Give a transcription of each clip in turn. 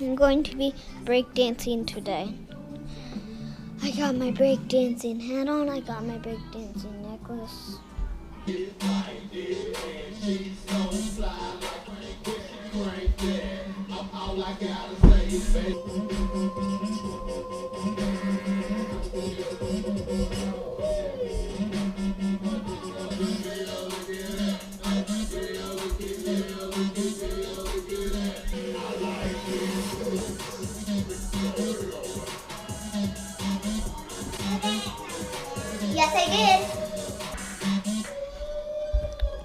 I'm going to be breakdancing today. I got my breakdancing hat on. I got my breakdancing necklace. Yes, I did.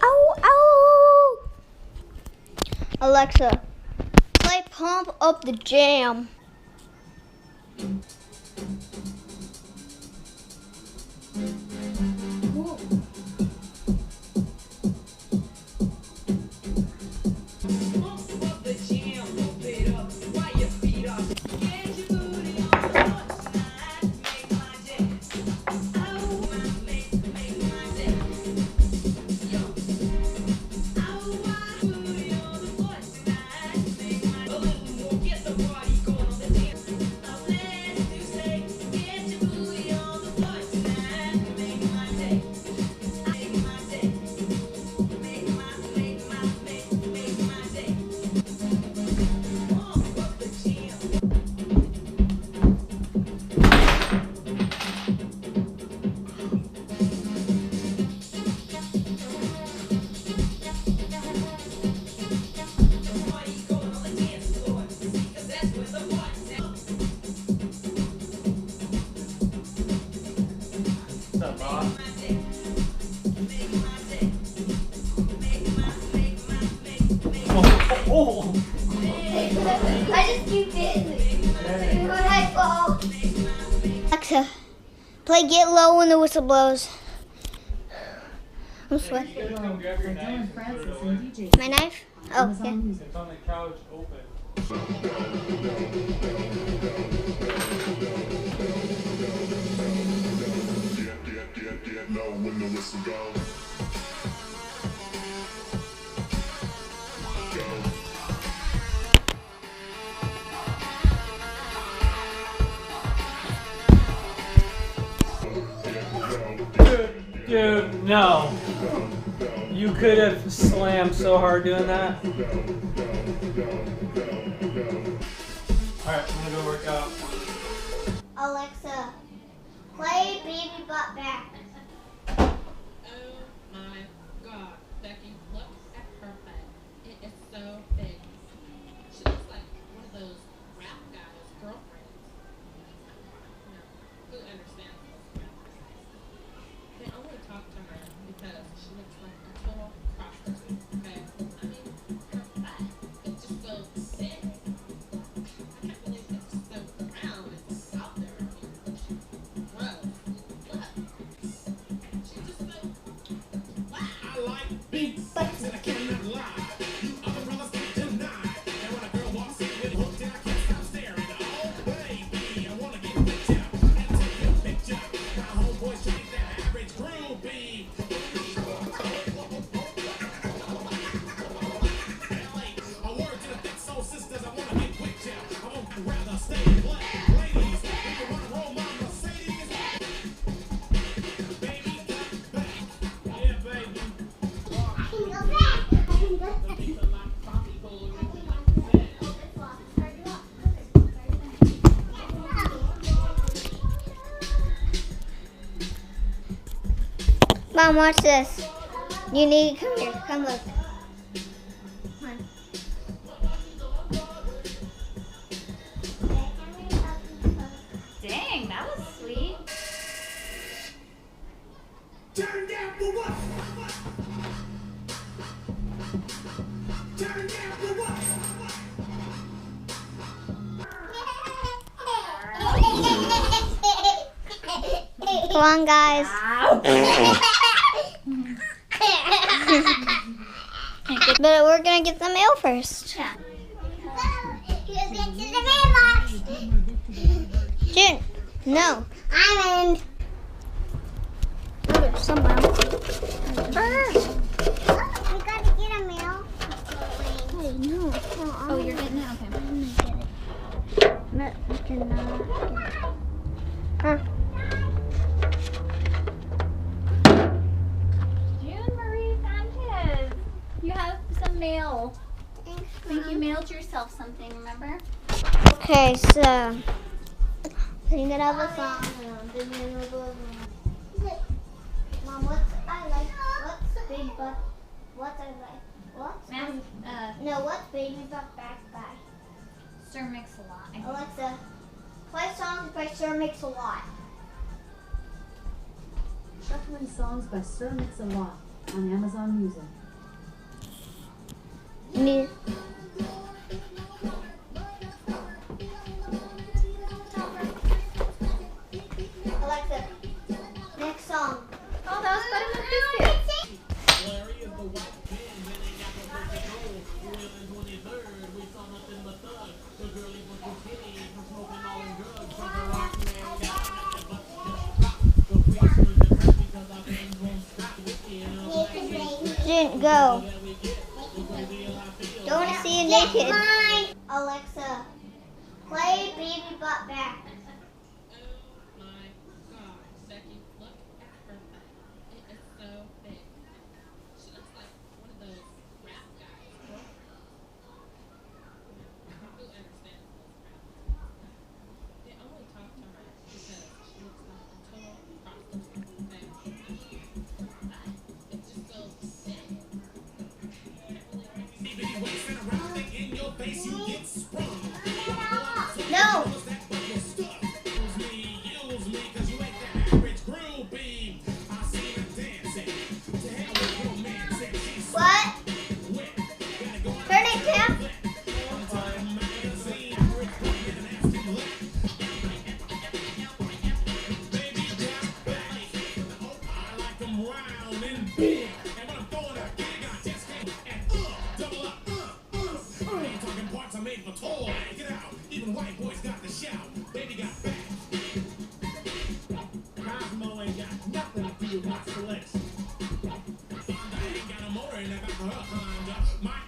Ow, ow! Alexa, play Pump Up the Jam. Oh! I just keep dancing. When I fall. Alexa, play Get Low when the whistle blows. I'm sweating. My knife? Oh, yeah. It's on the couch open. Get low when the whistle goes. Dude, no. You could have slammed so hard doing that. Alright, I'm gonna go work out. Alexa, play Baby Butt Back. Oh my God, Becky, look at her head. It is so big. She looks like one of those rap guys' girlfriends. No, who understands this? They only talk to her because she looks like a total prostitute, okay? I mean, her butt, it's just so big. I can't believe it's so round and out there. Gross. Look. She's just so, wow. I like big butts and I cannot lie. You other brothers can't deny. And when a girl walks in with hooked in, I can't stop staring. Oh, baby, I wanna get with ya and take your picture. My homeboys treat that average groupie. A word to the thick soul sisters, I wanna get with ya. I won't rather stay black. Ladies, if you wanna roll my Mercedes, baby, got back. Yeah, baby. I can go back. I can go back. Mom, watch this. You need to come here. Come look. Come on. Dang, that was sweet. Turn down for what? Turn down for what? Come on, guys. But we're gonna get the mail first. Yeah. Let's get to the mailbox. June, no. I'm in. Oh, there's some mail. Oh, I gotta get a mail. Oh, you're getting it? Okay. Huh. June Marie Sanchez, you have some mail. I think you mailed yourself something, remember? Okay, so sing another song. Mom, what's big butt? What's I like? What? No, what's baby butt back by? Sir Mix-a-Lot. Alexa, play songs by Sir Mix-a-Lot. Shuffling songs by Sir Mix-a-Lot on Amazon Music. Alexa, next song. Oh, that was Buttermilk Biscuit. Larry is the white man, then they got no place to go. We're in 23rd, we saw nothing but thugs. The girlie was too skinny from smoking all them drugs. So the rock man got nothing but drop. The priest was depressed because our friends won't stop. Whiskey and all that. Didn't go. That we get, look at the deal I feel. Don't want to see you naked. Alexa, play Baby Butt Back. Oh my God, Becky, look at her butt. It is so big. She looks like one of those rap guys. Who understands those rap guys? They only talk to her because she looks like a total prostitute. Okay? It's just so big. Bitty waist and a round thing in your face, you get sprung. No. Use me, 'cause you ain't that average groupie. I see her dancing. To hell with romance, and she's What? wet. Gotta go out Turn it down. to the magazine. Rich boy and asking left. Baby, drop back. Oh, I like them round and big. And when I'm throwing a gig, I just can't. And double up. I ain't talking parts I made for toys. Get out. Even white boys got the shout. Baby got back. Cosmo ain't got nothing to do with my selection. Fonda ain't got a motor in the back of her Honda. My